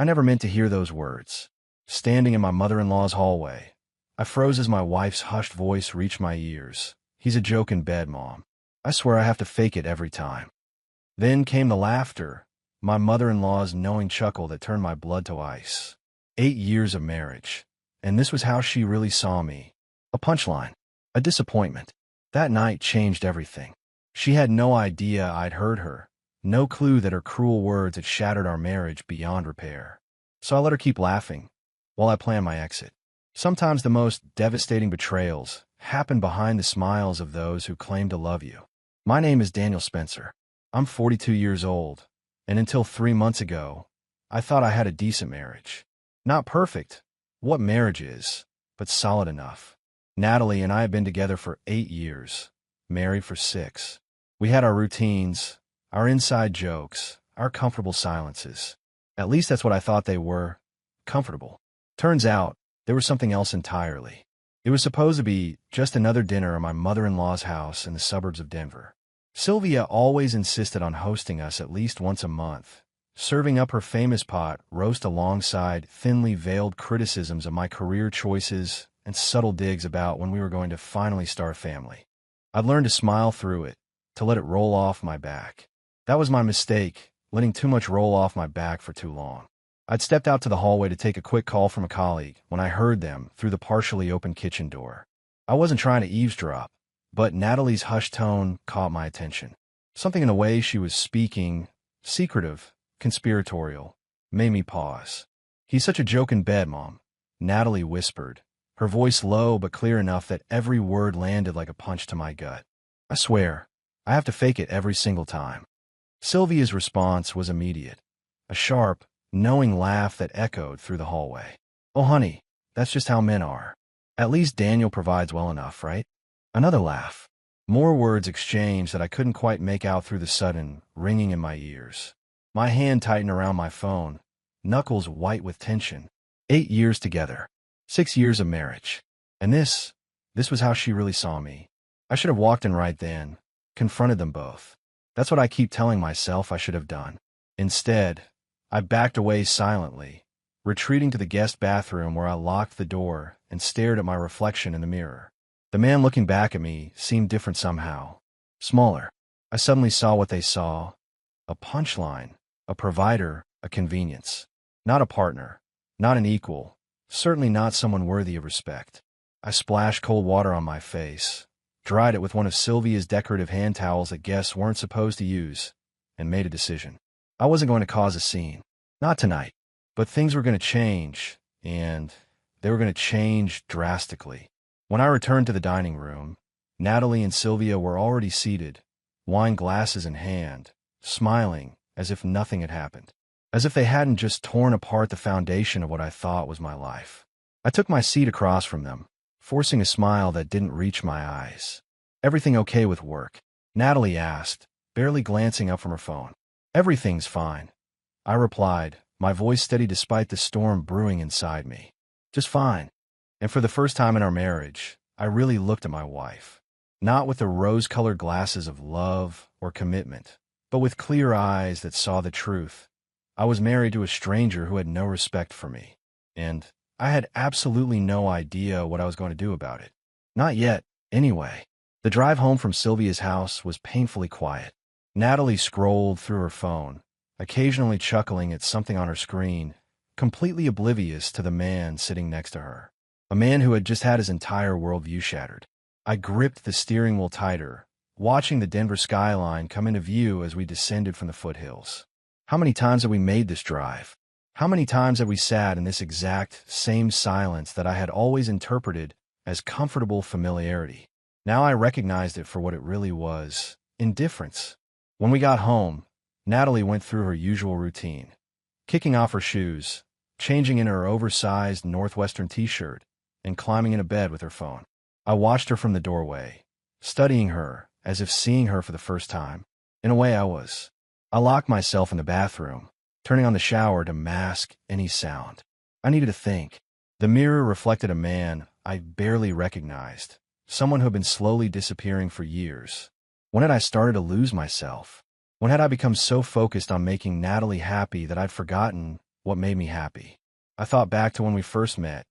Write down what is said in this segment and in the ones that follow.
I never meant to hear those words. Standing in my mother-in-law's hallway, I froze as my wife's hushed voice reached my ears. "He's a joke in bed, Mom. I swear I have to fake it every time." Then came the laughter, my mother-in-law's knowing chuckle that turned my blood to ice. 8 years of marriage. And this was how she really saw me. A punchline. A disappointment. That night changed everything. She had no idea I'd hurt her. No clue that her cruel words had shattered our marriage beyond repair. So I let her keep laughing while I planned my exit. Sometimes the most devastating betrayals happen behind the smiles of those who claim to love you. My name is Daniel Spencer. I'm 42 years old, and until 3 months ago, I thought I had a decent marriage. Not perfect, what marriage is, but solid enough. Natalie and I have been together for 8 years, married for 6. We had our routines, our inside jokes, our comfortable silences. At least that's what I thought they were, comfortable. Turns out, there was something else entirely. It was supposed to be just another dinner at my mother-in-law's house in the suburbs of Denver. Sylvia always insisted on hosting us at least once a month, serving up her famous pot roast alongside thinly veiled criticisms of my career choices and subtle digs about when we were going to finally start a family. I'd learned to smile through it, to let it roll off my back. That was my mistake, letting too much roll off my back for too long. I'd stepped out to the hallway to take a quick call from a colleague when I heard them through the partially open kitchen door. I wasn't trying to eavesdrop, but Natalie's hushed tone caught my attention. Something in the way she was speaking, secretive, conspiratorial, made me pause. "He's such a joke in bed, Mom," Natalie whispered, her voice low but clear enough that every word landed like a punch to my gut. "I swear, I have to fake it every single time." Sylvia's response was immediate, a sharp, knowing laugh that echoed through the hallway. "Oh, honey, that's just how men are. At least Daniel provides well enough, right?" Another laugh. More words exchanged that I couldn't quite make out through the sudden ringing in my ears. My hand tightened around my phone, knuckles white with tension. 8 years together. 6 years of marriage. And this was how she really saw me. I should have walked in right then, confronted them both. That's what I keep telling myself I should have done. Instead, I backed away silently, retreating to the guest bathroom where I locked the door and stared at my reflection in the mirror. The man looking back at me seemed different somehow. Smaller. I suddenly saw what they saw. A punchline, a provider, a convenience. Not a partner, not an equal, certainly not someone worthy of respect. I splashed cold water on my face, dried it with one of Sylvia's decorative hand towels that guests weren't supposed to use, and made a decision. I wasn't going to cause a scene. Not tonight. But things were going to change, and they were going to change drastically. When I returned to the dining room, Natalie and Sylvia were already seated, wine glasses in hand, smiling as if nothing had happened. As if they hadn't just torn apart the foundation of what I thought was my life. I took my seat across from them, forcing a smile that didn't reach my eyes. "Everything okay with work?" Natalie asked, barely glancing up from her phone. "Everything's fine," I replied, my voice steady despite the storm brewing inside me. "Just fine." And for the first time in our marriage, I really looked at my wife. Not with the rose-colored glasses of love or commitment, but with clear eyes that saw the truth. I was married to a stranger who had no respect for me, and I had absolutely no idea what I was going to do about it. Not yet, anyway. The drive home from Sylvia's house was painfully quiet. Natalie scrolled through her phone, occasionally chuckling at something on her screen, completely oblivious to the man sitting next to her. A man who had just had his entire worldview shattered. I gripped the steering wheel tighter, watching the Denver skyline come into view as we descended from the foothills. How many times had we made this drive? How many times had we sat in this exact same silence that I had always interpreted as comfortable familiarity? Now I recognized it for what it really was, indifference. When we got home, Natalie went through her usual routine, kicking off her shoes, changing in her oversized Northwestern t-shirt, and climbing into bed with her phone. I watched her from the doorway, studying her as if seeing her for the first time. In a way, I was. I locked myself in the bathroom, turning on the shower to mask any sound. I needed to think. The mirror reflected a man I barely recognized, someone who had been slowly disappearing for years. When had I started to lose myself? When had I become so focused on making Natalie happy that I'd forgotten what made me happy. I thought back to when we first met,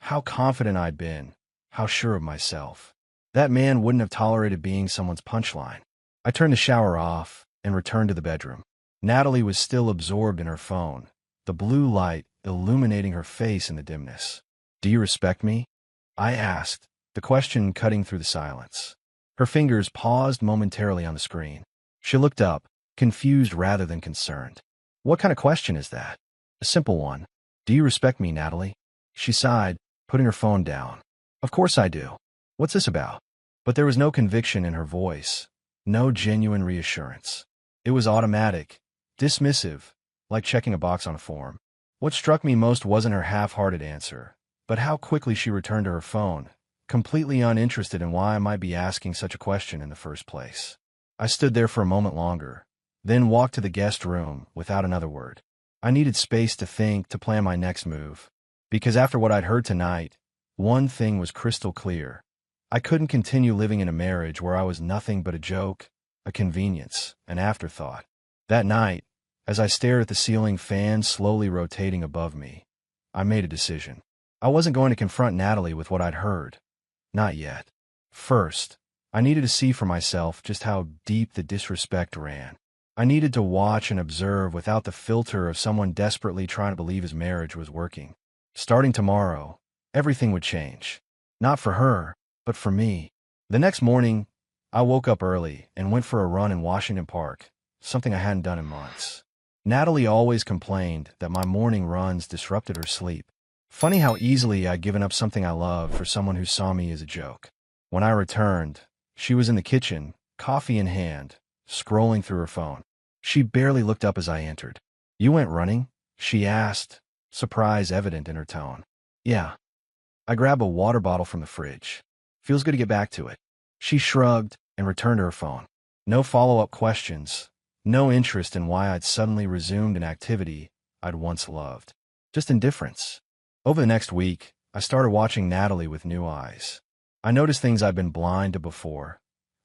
how confident I'd been, how sure of myself. That man wouldn't have tolerated being someone's punchline. I turned the shower off and returned to the bedroom. Natalie was still absorbed in her phone, the blue light illuminating her face in the dimness. "Do you respect me?" I asked, the question cutting through the silence. Her fingers paused momentarily on the screen. She looked up, confused rather than concerned. "What kind of question is that?" "A simple one. Do you respect me, Natalie?" She sighed, putting her phone down. "Of course I do. What's this about?" But there was no conviction in her voice, no genuine reassurance. It was automatic, dismissive, like checking a box on a form. What struck me most wasn't her half-hearted answer, but how quickly she returned to her phone, completely uninterested in why I might be asking such a question in the first place. I stood there for a moment longer, then walked to the guest room without another word. I needed space to think, to plan my next move. Because after what I'd heard tonight, one thing was crystal clear. I couldn't continue living in a marriage where I was nothing but a joke, a convenience, an afterthought. That night, as I stared at the ceiling fan slowly rotating above me, I made a decision. I wasn't going to confront Natalie with what I'd heard. Not yet. First, I needed to see for myself just how deep the disrespect ran. I needed to watch and observe without the filter of someone desperately trying to believe his marriage was working. Starting tomorrow, everything would change. Not for her, but for me. The next morning, I woke up early and went for a run in Washington Park, something I hadn't done in months. Natalie always complained that my morning runs disrupted her sleep. Funny how easily I'd given up something I loved for someone who saw me as a joke. When I returned, she was in the kitchen, coffee in hand, scrolling through her phone. She barely looked up as I entered. "You went running?" she asked, surprise evident in her tone. "Yeah." I grabbed a water bottle from the fridge. "Feels good to get back to it." She shrugged and returned to her phone. No follow-up questions, no interest in why I'd suddenly resumed an activity I'd once loved. Just indifference. Over the next week, I started watching Natalie with new eyes. I noticed things I'd been blind to before.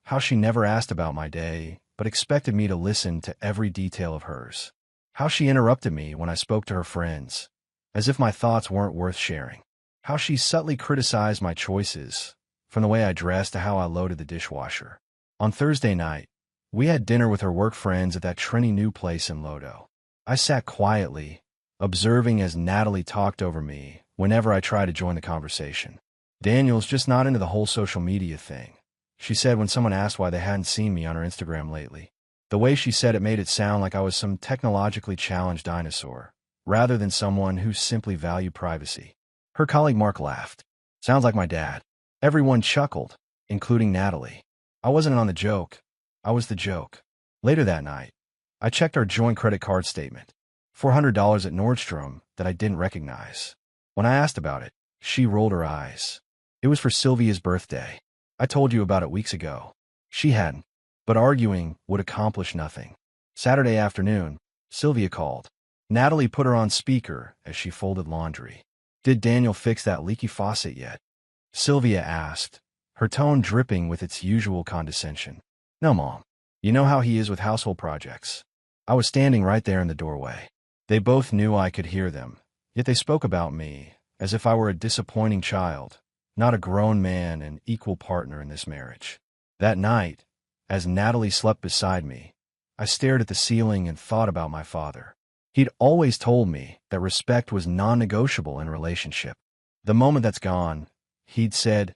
How she never asked about my day, but expected me to listen to every detail of hers. How she interrupted me when I spoke to her friends, as if my thoughts weren't worth sharing. How she subtly criticized my choices, from the way I dressed to how I loaded the dishwasher. On Thursday night, we had dinner with her work friends at that trendy new place in Lodo. I sat quietly, observing as Natalie talked over me whenever I tried to join the conversation. "Daniel's just not into the whole social media thing," she said when someone asked why they hadn't seen me on her Instagram lately. The way she said it made it sound like I was some technologically challenged dinosaur, rather than someone who simply valued privacy. Her colleague Mark laughed. "Sounds like my dad." Everyone chuckled, including Natalie. I wasn't on the joke. I was the joke. Later that night, I checked our joint credit card statement. $400 at Nordstrom that I didn't recognize. When I asked about it, she rolled her eyes. "It was for Sylvia's birthday. I told you about it weeks ago." She hadn't, but arguing would accomplish nothing. Saturday afternoon, Sylvia called. Natalie put her on speaker as she folded laundry. "Did Daniel fix that leaky faucet yet?" Sylvia asked, her tone dripping with its usual condescension. "No, Mom. You know how he is with household projects." I was standing right there in the doorway. They both knew I could hear them, yet they spoke about me as if I were a disappointing child, not a grown man and equal partner in this marriage. That night, as Natalie slept beside me, I stared at the ceiling and thought about my father. He'd always told me that respect was non-negotiable in a relationship. The moment that's gone, he'd said,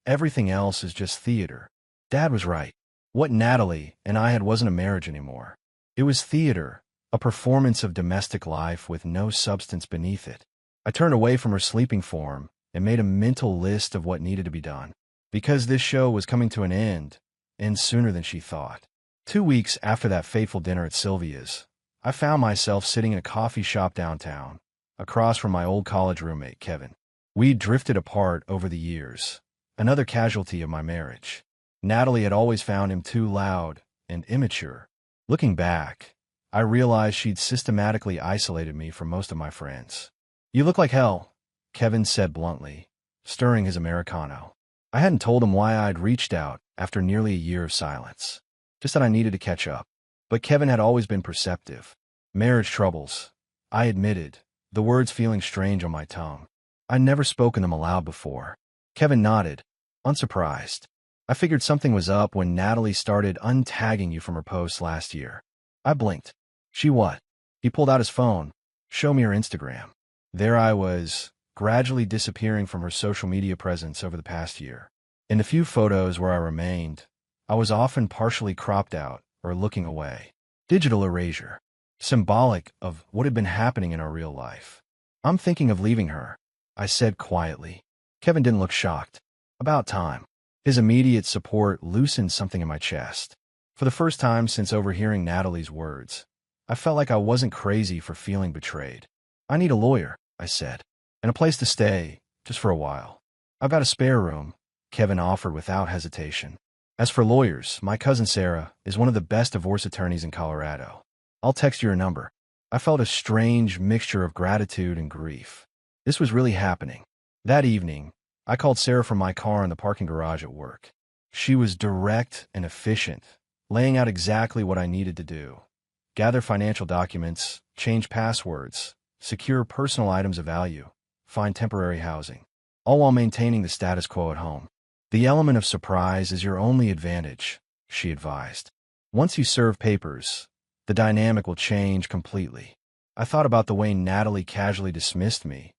everything else is just theater. Dad was right. What Natalie and I had wasn't a marriage anymore. It was theater, a performance of domestic life with no substance beneath it. I turned away from her sleeping form and made a mental list of what needed to be done. Because this show was coming to an end sooner than she thought. 2 weeks after that fateful dinner at Sylvia's, I found myself sitting in a coffee shop downtown, across from my old college roommate, Kevin. We'd drifted apart over the years, another casualty of my marriage. Natalie had always found him too loud and immature. Looking back, I realized she'd systematically isolated me from most of my friends. "You look like hell," Kevin said bluntly, stirring his Americano. I hadn't told him why I'd reached out after nearly a year of silence, just that I needed to catch up. But Kevin had always been perceptive. Marriage troubles, I admitted, the words feeling strange on my tongue. I'd never spoken them aloud before. Kevin nodded, unsurprised. I figured something was up when Natalie started untagging you from her posts last year. I blinked. She what? He pulled out his phone. Show me her Instagram. There I was, gradually disappearing from her social media presence over the past year. In the few photos where I remained, I was often partially cropped out or looking away. Digital erasure. Symbolic of what had been happening in our real life. I'm thinking of leaving her, I said quietly. Kevin didn't look shocked. About time. His immediate support loosened something in my chest. For the first time since overhearing Natalie's words, I felt like I wasn't crazy for feeling betrayed. I need a lawyer, I said, and a place to stay, just for a while. I've got a spare room, Kevin offered without hesitation. As for lawyers, my cousin Sarah is one of the best divorce attorneys in Colorado. I'll text you her number. I felt a strange mixture of gratitude and grief. This was really happening. That evening, I called Sarah from my car in the parking garage at work. She was direct and efficient, laying out exactly what I needed to do. Gather financial documents, change passwords, secure personal items of value, find temporary housing, all while maintaining the status quo at home. The element of surprise is your only advantage, she advised. Once you serve papers, the dynamic will change completely. I thought about the way Natalie casually dismissed me,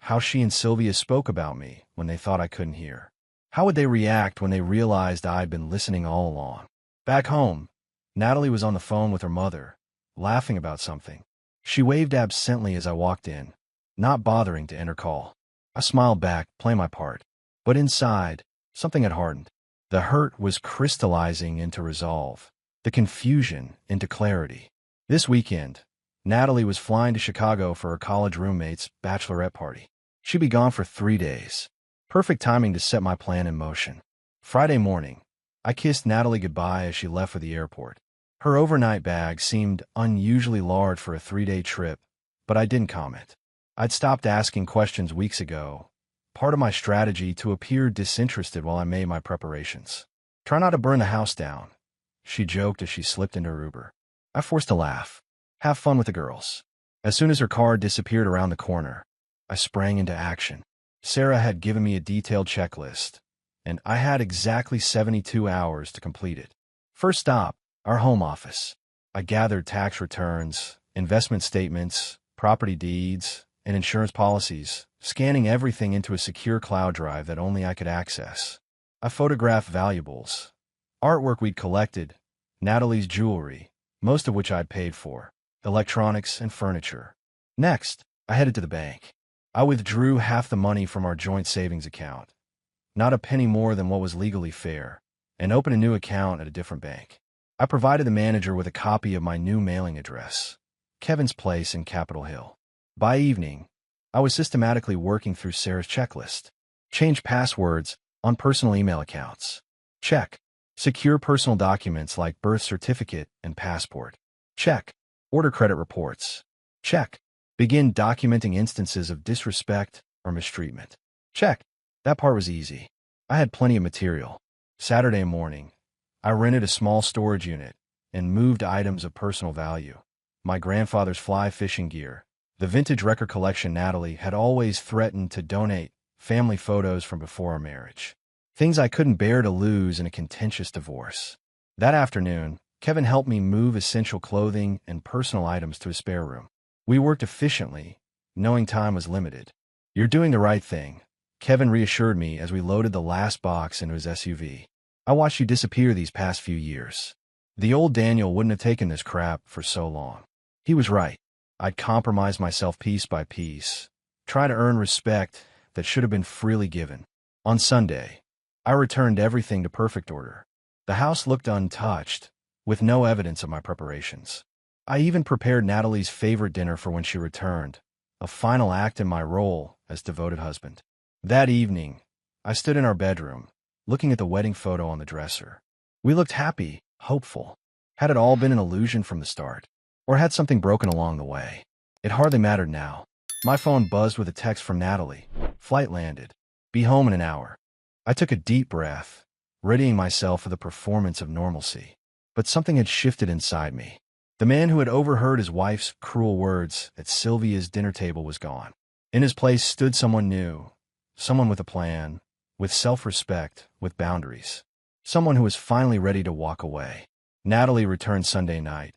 how she and Sylvia spoke about me when they thought I couldn't hear. How would they react when they realized I'd been listening all along? Back home, Natalie was on the phone with her mother, laughing about something. She waved absently as I walked in, not bothering to end her call. I smiled back, playing my part. But inside, something had hardened. The hurt was crystallizing into resolve, the confusion into clarity. This weekend, Natalie was flying to Chicago for her college roommate's bachelorette party. She'd be gone for 3 days. Perfect timing to set my plan in motion. Friday morning, I kissed Natalie goodbye as she left for the airport. Her overnight bag seemed unusually large for a 3-day trip, but I didn't comment. I'd stopped asking questions weeks ago, part of my strategy to appear disinterested while I made my preparations. Try not to burn the house down, she joked as she slipped into her Uber. I forced a laugh. Have fun with the girls. As soon as her car disappeared around the corner, I sprang into action. Sarah had given me a detailed checklist, and I had exactly 72 hours to complete it. First stop, our home office. I gathered tax returns, investment statements, property deeds, and insurance policies, scanning everything into a secure cloud drive that only I could access. I photographed valuables, artwork we'd collected, Natalie's jewelry, most of which I'd paid for, electronics and furniture. Next, I headed to the bank. I withdrew half the money from our joint savings account, not a penny more than what was legally fair, and opened a new account at a different bank. I provided the manager with a copy of my new mailing address, Kevin's place in Capitol Hill. By evening, I was systematically working through Sarah's checklist. Change passwords on personal email accounts. Check. Secure personal documents like birth certificate and passport. Check. Order credit reports. Check. Begin documenting instances of disrespect or mistreatment. Check. That part was easy. I had plenty of material. Saturday morning, I rented a small storage unit and moved items of personal value. My grandfather's fly fishing gear, the vintage record collection Natalie had always threatened to donate, family photos from before our marriage. Things I couldn't bear to lose in a contentious divorce. That afternoon, Kevin helped me move essential clothing and personal items to a spare room. We worked efficiently, knowing time was limited. You're doing the right thing, Kevin reassured me as we loaded the last box into his SUV. I watched you disappear these past few years. The old Daniel wouldn't have taken this crap for so long. He was right. I'd compromised myself piece by piece, try to earn respect that should have been freely given. On Sunday, I returned everything to perfect order. The house looked untouched, with no evidence of my preparations. I even prepared Natalie's favorite dinner for when she returned, a final act in my role as devoted husband. That evening, I stood in our bedroom, looking at the wedding photo on the dresser. We looked happy, hopeful. Had it all been an illusion from the start? Or had something broken along the way? It hardly mattered now. My phone buzzed with a text from Natalie. Flight landed. Be home in an hour. I took a deep breath, readying myself for the performance of normalcy. But something had shifted inside me. The man who had overheard his wife's cruel words at Sylvia's dinner table was gone. In his place stood someone new, someone with a plan, with self-respect, with boundaries. Someone who was finally ready to walk away. Natalie returned Sunday night,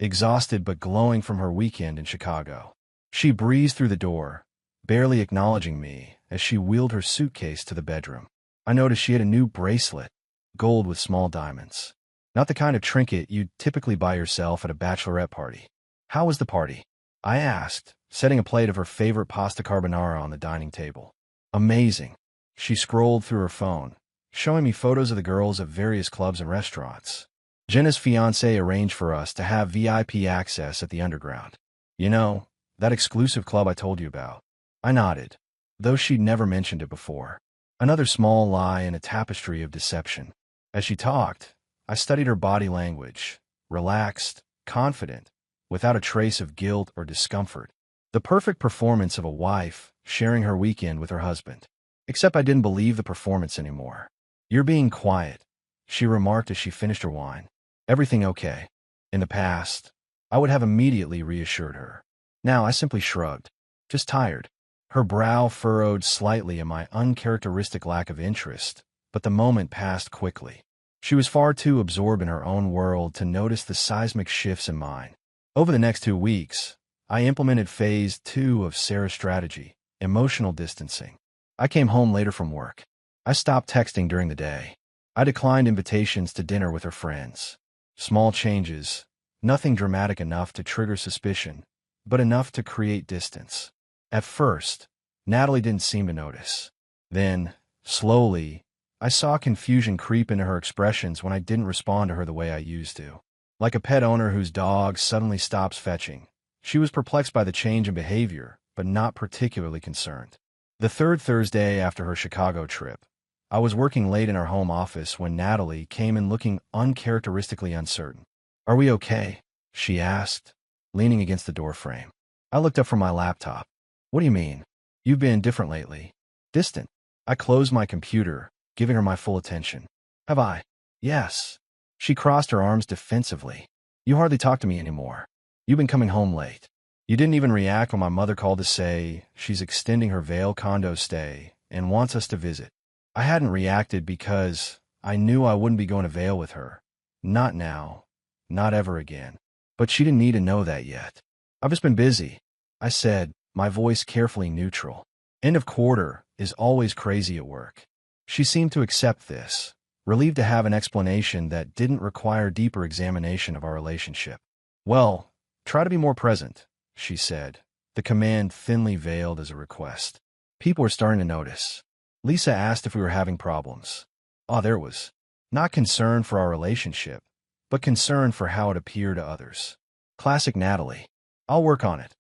exhausted but glowing from her weekend in Chicago. She breezed through the door, barely acknowledging me as she wheeled her suitcase to the bedroom. I noticed she had a new bracelet, gold with small diamonds. Not the kind of trinket you'd typically buy yourself at a bachelorette party. How was the party? I asked, setting a plate of her favorite pasta carbonara on the dining table. Amazing. She scrolled through her phone, showing me photos of the girls at various clubs and restaurants. Jenna's fiancé arranged for us to have VIP access at the Underground. You know, that exclusive club I told you about. I nodded, though she'd never mentioned it before. Another small lie in a tapestry of deception. As she talked, I studied her body language, relaxed, confident, without a trace of guilt or discomfort. The perfect performance of a wife sharing her weekend with her husband. Except I didn't believe the performance anymore. "You're being quiet," she remarked as she finished her wine. "Everything okay?" In the past, I would have immediately reassured her. Now I simply shrugged. Just tired. Her brow furrowed slightly in my uncharacteristic lack of interest, but the moment passed quickly. She was far too absorbed in her own world to notice the seismic shifts in mine. Over the next 2 weeks, I implemented phase 2 of Sarah's strategy, emotional distancing. I came home later from work. I stopped texting during the day. I declined invitations to dinner with her friends. Small changes, nothing dramatic enough to trigger suspicion, but enough to create distance. At first, Natalie didn't seem to notice. Then, slowly, I saw confusion creep into her expressions when I didn't respond to her the way I used to. Like a pet owner whose dog suddenly stops fetching, she was perplexed by the change in behavior, but not particularly concerned. The third Thursday after her Chicago trip, I was working late in our home office when Natalie came in looking uncharacteristically uncertain. "Are we okay?" she asked, leaning against the doorframe. I looked up from my laptop. "What do you mean? You've been different lately." "Distant." I closed my computer, giving her my full attention. "Have I?" "Yes." She crossed her arms defensively. "You hardly talk to me anymore. You've been coming home late. You didn't even react when my mother called to say she's extending her Vail condo stay and wants us to visit." I hadn't reacted because I knew I wouldn't be going to Vail with her. Not now. Not ever again. But she didn't need to know that yet. "I've just been busy," I said, my voice carefully neutral. End of quarter is always crazy at work. She seemed to accept this, relieved to have an explanation that didn't require deeper examination of our relationship. "Well, try to be more present," she said, the command thinly veiled as a request. People were starting to notice. Lisa asked if we were having problems. Oh, there it was. Not concern for our relationship, but concern for how it appeared to others. Classic Natalie. "I'll work on it,"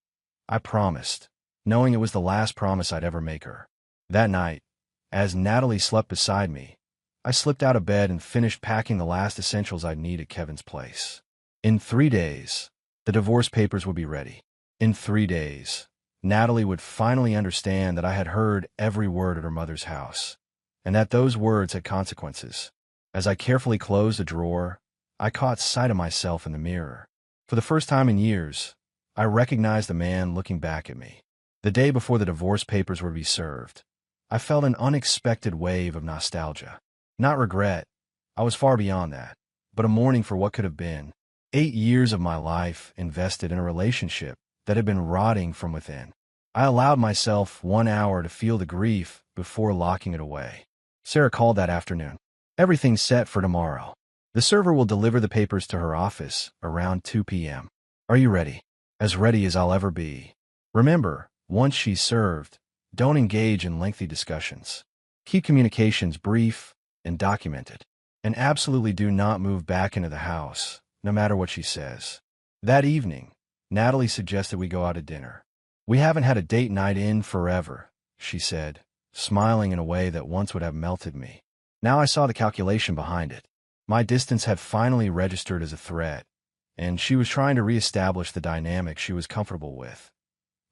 I promised, knowing it was the last promise I'd ever make her. That night, as Natalie slept beside me, I slipped out of bed and finished packing the last essentials I'd need at Kevin's place. In 3 days, the divorce papers would be ready. In 3 days, Natalie would finally understand that I had heard every word at her mother's house, and that those words had consequences. As I carefully closed a drawer, I caught sight of myself in the mirror. For the first time in years, I recognized the man looking back at me. The day before the divorce papers were to be served, I felt an unexpected wave of nostalgia. Not regret, I was far beyond that, but a mourning for what could have been. 8 years of my life invested in a relationship that had been rotting from within. I allowed myself 1 hour to feel the grief before locking it away. Sarah called that afternoon. "Everything's set for tomorrow. The server will deliver the papers to her office around 2 p.m. Are you ready?" "As ready as I'll ever be." Remember, once she's served, don't engage in lengthy discussions. Keep communications brief and documented. And absolutely do not move back into the house, no matter what she says. That evening, Natalie suggested we go out to dinner. "We haven't had a date night in forever," she said, smiling in a way that once would have melted me. Now I saw the calculation behind it. My distance had finally registered as a threat, and she was trying to reestablish the dynamic she was comfortable with.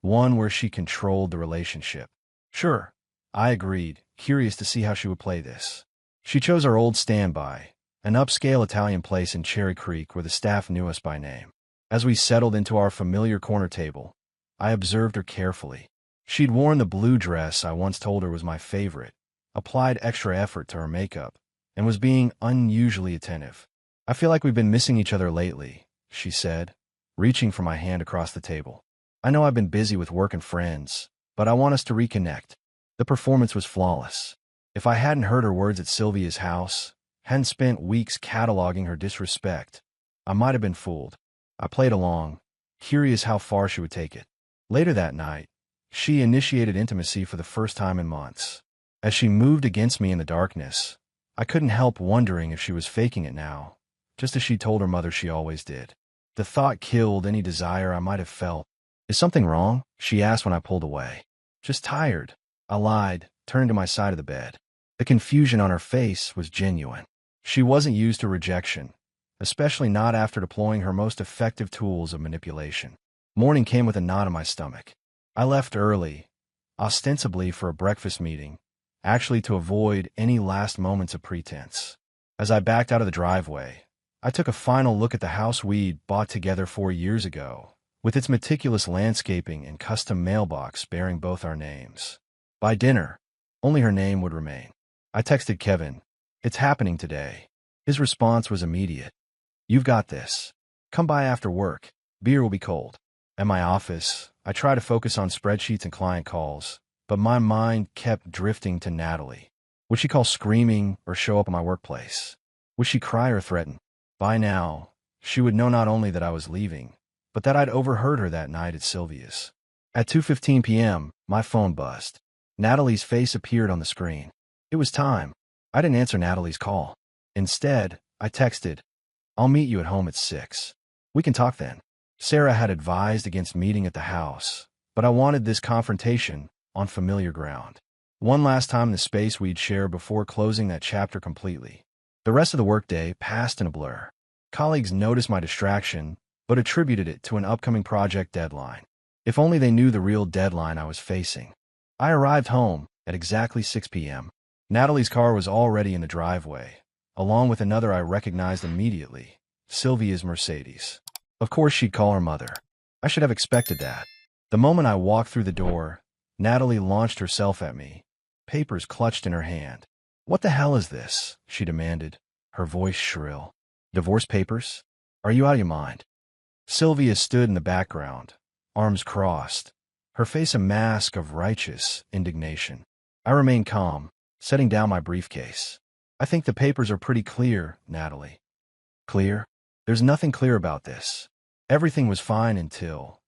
One where she controlled the relationship. Sure, I agreed, curious to see how she would play this. She chose our old standby, an upscale Italian place in Cherry Creek where the staff knew us by name. As we settled into our familiar corner table, I observed her carefully. She'd worn the blue dress I once told her was my favorite, applied extra effort to her makeup, and was being unusually attentive. "I feel like we've been missing each other lately," she said, reaching for my hand across the table. "I know I've been busy with work and friends, but I want us to reconnect." The performance was flawless. If I hadn't heard her words at Sylvia's house, hadn't spent weeks cataloging her disrespect, I might have been fooled. I played along, curious how far she would take it. Later that night, she initiated intimacy for the first time in months. As she moved against me in the darkness, I couldn't help wondering if she was faking it now, just as she told her mother she always did. The thought killed any desire I might have felt. "Is something wrong?" she asked when I pulled away. "Just tired," I lied, turning to my side of the bed. The confusion on her face was genuine. She wasn't used to rejection, especially not after deploying her most effective tools of manipulation. Morning came with a knot in my stomach. I left early, ostensibly for a breakfast meeting, actually to avoid any last moments of pretense. As I backed out of the driveway, I took a final look at the house we'd bought together 4 years ago, with its meticulous landscaping and custom mailbox bearing both our names. By dinner, only her name would remain. I texted Kevin, "It's happening today." His response was immediate. "You've got this. Come by after work. Beer will be cold." At my office, I tried to focus on spreadsheets and client calls, but my mind kept drifting to Natalie. Would she call screaming or show up at my workplace? Would she cry or threaten? By now, she would know not only that I was leaving, but that I'd overheard her that night at Sylvia's. At 2:15 p.m., my phone buzzed. Natalie's face appeared on the screen. It was time. I didn't answer Natalie's call. Instead, I texted, "I'll meet you at home at 6. We can talk then." Sarah had advised against meeting at the house, but I wanted this confrontation on familiar ground. One last time in the space we'd share before closing that chapter completely. The rest of the workday passed in a blur. Colleagues noticed my distraction, but attributed it to an upcoming project deadline. If only they knew the real deadline I was facing. I arrived home at exactly 6 p.m. Natalie's car was already in the driveway, along with another I recognized immediately, Sylvia's Mercedes. Of course she'd call her mother. I should have expected that. The moment I walked through the door, Natalie launched herself at me, papers clutched in her hand. "What the hell is this?" she demanded, her voice shrill. "Divorce papers? Are you out of your mind?" Sylvia stood in the background, arms crossed, her face a mask of righteous indignation. I remained calm, setting down my briefcase. "I think the papers are pretty clear, Natalie." "Clear? There's nothing clear about this. Everything was fine until..."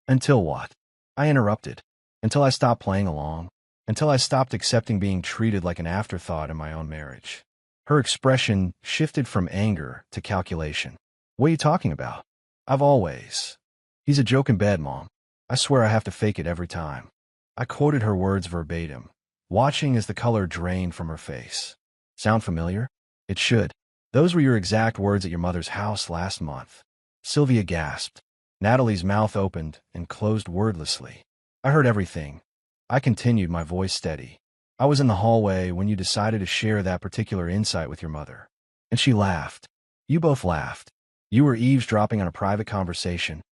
"Until what?" I interrupted. "Until I stopped playing along. Until I stopped accepting being treated like an afterthought in my own marriage." Her expression shifted from anger to calculation. "What are you talking about?" "I've always..." "He's a joke in bed, Mom. I swear I have to fake it every time." I quoted her words verbatim, watching as the color drained from her face. "Sound familiar?" "It should. Those were your exact words at your mother's house last month." Sylvia gasped. Natalie's mouth opened and closed wordlessly. "I heard everything." I continued, my voice steady. "I was in the hallway when you decided to share that particular insight with your mother." And she laughed. You both laughed. "You were eavesdropping on a private conversation."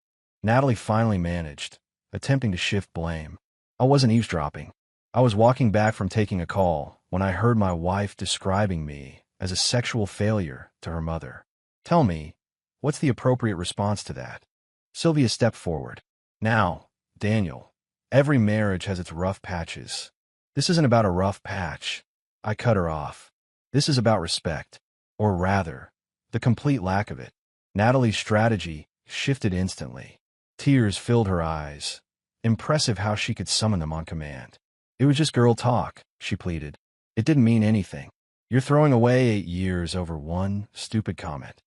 Natalie finally managed, attempting to shift blame. "I wasn't eavesdropping. I was walking back from taking a call when I heard my wife describing me as a sexual failure to her mother. Tell me, what's the appropriate response to that?" Sylvia stepped forward. "Now, Daniel, every marriage has its rough patches. This isn't about a rough patch." I cut her off. "This is about respect. Or rather, the complete lack of it." Natalie's strategy shifted instantly. Tears filled her eyes. Impressive how she could summon them on command. "It was just girl talk," she pleaded. "It didn't mean anything. You're throwing away 8 years over one stupid comment."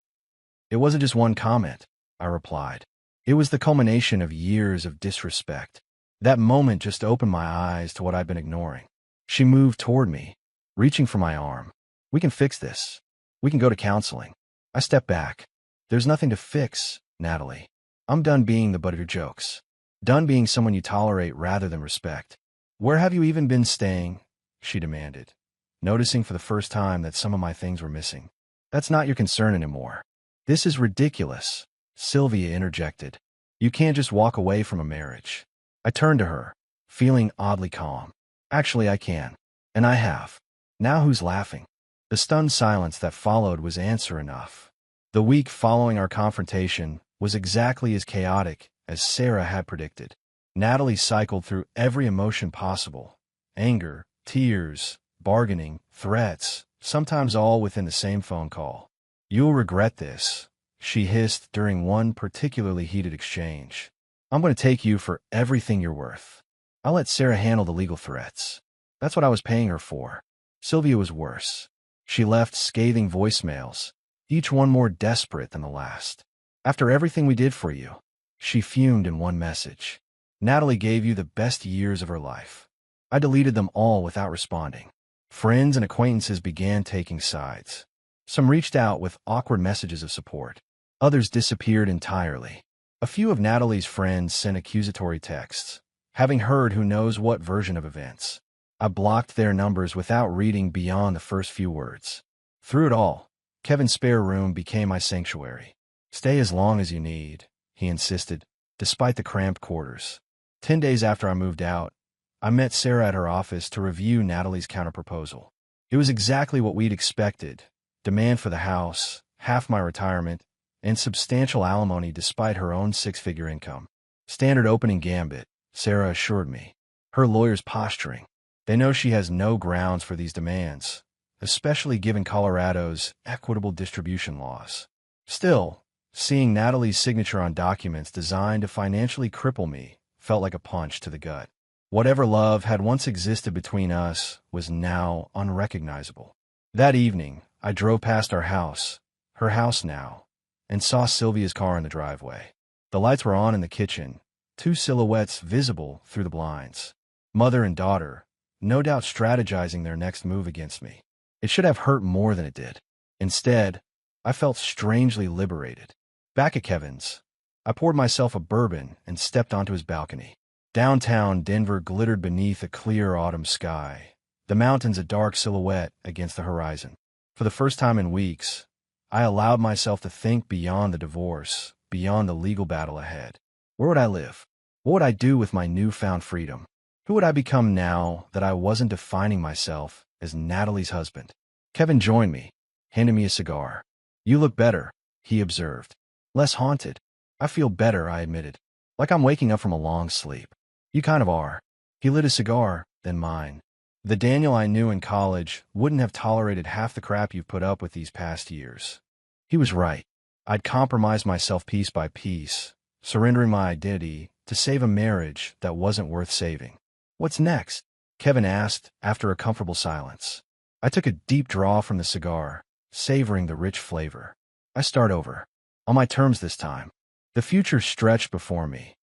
"It wasn't just one comment," I replied. "It was the culmination of years of disrespect." That moment just opened my eyes to what I'd been ignoring. She moved toward me, reaching for my arm. "We can fix this. We can go to counseling." I stepped back. "There's nothing to fix, Natalie. I'm done being the butt of your jokes. Done being someone you tolerate rather than respect." "Where have you even been staying?" she demanded, noticing for the first time that some of my things were missing. "That's not your concern anymore." "This is ridiculous," Sylvia interjected. You can't just walk away from a marriage. I turned to her, feeling oddly calm. Actually, I can. And I have. Now who's laughing? The stunned silence that followed was answer enough. The week following our confrontation was exactly as chaotic as Sarah had predicted. Natalie cycled through every emotion possible. Anger, tears, bargaining, threats, sometimes all within the same phone call. You'll regret this, she hissed during one particularly heated exchange. I'm going to take you for everything you're worth. I'll let Sarah handle the legal threats. That's what I was paying her for. Sylvia was worse. She left scathing voicemails, each one more desperate than the last. After everything we did for you, she fumed in one message. Natalie gave you the best years of her life. I deleted them all without responding. Friends and acquaintances began taking sides. Some reached out with awkward messages of support. Others disappeared entirely. A few of Natalie's friends sent accusatory texts, having heard who knows what version of events. I blocked their numbers without reading beyond the first few words. Through it all, Kevin's spare room became my sanctuary. Stay as long as you need, he insisted, despite the cramped quarters. 10 days after I moved out, I met Sarah at her office to review Natalie's counterproposal. It was exactly what we'd expected. Demand for the house, half my retirement, and substantial alimony despite her own six-figure income. Standard opening gambit, Sarah assured me. Her lawyer's posturing. They know she has no grounds for these demands, especially given Colorado's equitable distribution laws. Still, seeing Natalie's signature on documents designed to financially cripple me felt like a punch to the gut. Whatever love had once existed between us was now unrecognizable. That evening, I drove past our house, her house now, and saw Sylvia's car in the driveway. The lights were on in the kitchen, two silhouettes visible through the blinds. Mother and daughter, no doubt strategizing their next move against me. It should have hurt more than it did. Instead, I felt strangely liberated. Back at Kevin's, I poured myself a bourbon and stepped onto his balcony. Downtown Denver glittered beneath a clear autumn sky, the mountains a dark silhouette against the horizon. For the first time in weeks, I allowed myself to think beyond the divorce, beyond the legal battle ahead. Where would I live? What would I do with my newfound freedom? Who would I become now that I wasn't defining myself as Natalie's husband? Kevin joined me, handed me a cigar. You look better, he observed. Less haunted. I feel better, I admitted. Like I'm waking up from a long sleep. You kind of are. He lit a cigar, then mine. The Daniel I knew in college wouldn't have tolerated half the crap you've put up with these past years. He was right. I'd compromised myself piece by piece, surrendering my identity to save a marriage that wasn't worth saving. What's next? Kevin asked after a comfortable silence. I took a deep draw from the cigar, savoring the rich flavor. I start over. On my terms this time. The future stretched before me.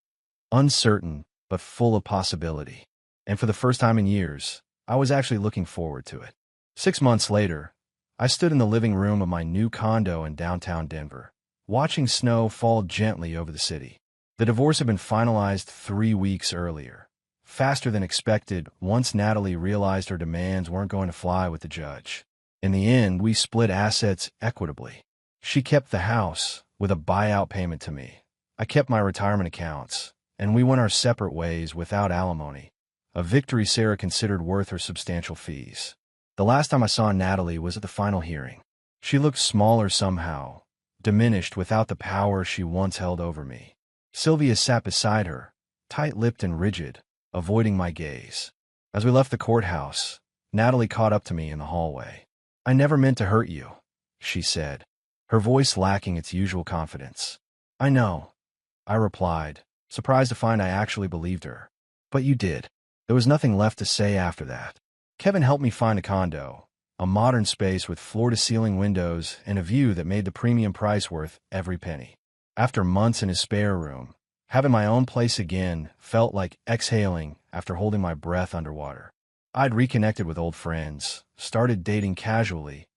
Uncertain, but full of possibility. And for the first time in years, I was actually looking forward to it. 6 months later, I stood in the living room of my new condo in downtown Denver, watching snow fall gently over the city. The divorce had been finalized 3 weeks earlier, faster than expected once Natalie realized her demands weren't going to fly with the judge. In the end, we split assets equitably. She kept the house, with a buyout payment to me. I kept my retirement accounts, and we went our separate ways without alimony, a victory Sarah considered worth her substantial fees. The last time I saw Natalie was at the final hearing. She looked smaller somehow, diminished without the power she once held over me. Sylvia sat beside her, tight-lipped and rigid, avoiding my gaze. As we left the courthouse, Natalie caught up to me in the hallway. I never meant to hurt you, she said, her voice lacking its usual confidence. I know, I replied, surprised to find I actually believed her. But you did. There was nothing left to say after that. Kevin helped me find a condo, a modern space with floor-to-ceiling windows and a view that made the premium price worth every penny. After months in his spare room, having my own place again felt like exhaling after holding my breath underwater. I'd reconnected with old friends, started dating casually,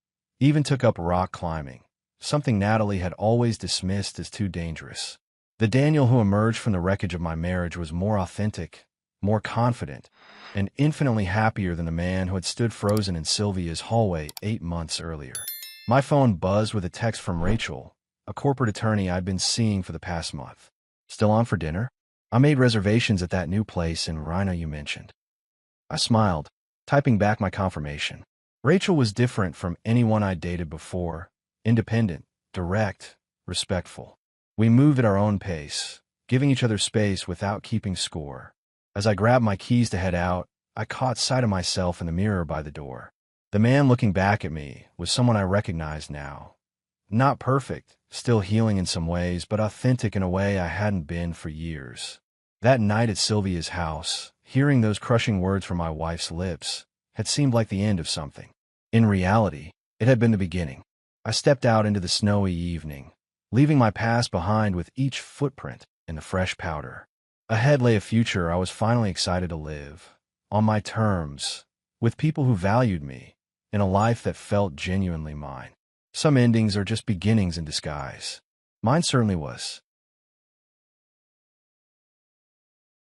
even took up rock climbing, something Natalie had always dismissed as too dangerous. The Daniel who emerged from the wreckage of my marriage was more authentic, more confident, and infinitely happier than the man who had stood frozen in Sylvia's hallway 8 months earlier. My phone buzzed with a text from Rachel, a corporate attorney I'd been seeing for the past month. Still on for dinner? I made reservations at that new place in Rhino you mentioned. I smiled, typing back my confirmation. Rachel was different from anyone I'd dated before. Independent, direct, respectful. We moved at our own pace, giving each other space without keeping score. As I grabbed my keys to head out, I caught sight of myself in the mirror by the door. The man looking back at me was someone I recognized now. Not perfect, still healing in some ways, but authentic in a way I hadn't been for years. That night at Sylvia's house, hearing those crushing words from my wife's lips, had seemed like the end of something. In reality, it had been the beginning. I stepped out into the snowy evening, leaving my past behind with each footprint in the fresh powder. Ahead lay a future I was finally excited to live, on my terms, with people who valued me, in a life that felt genuinely mine. Some endings are just beginnings in disguise. Mine certainly was.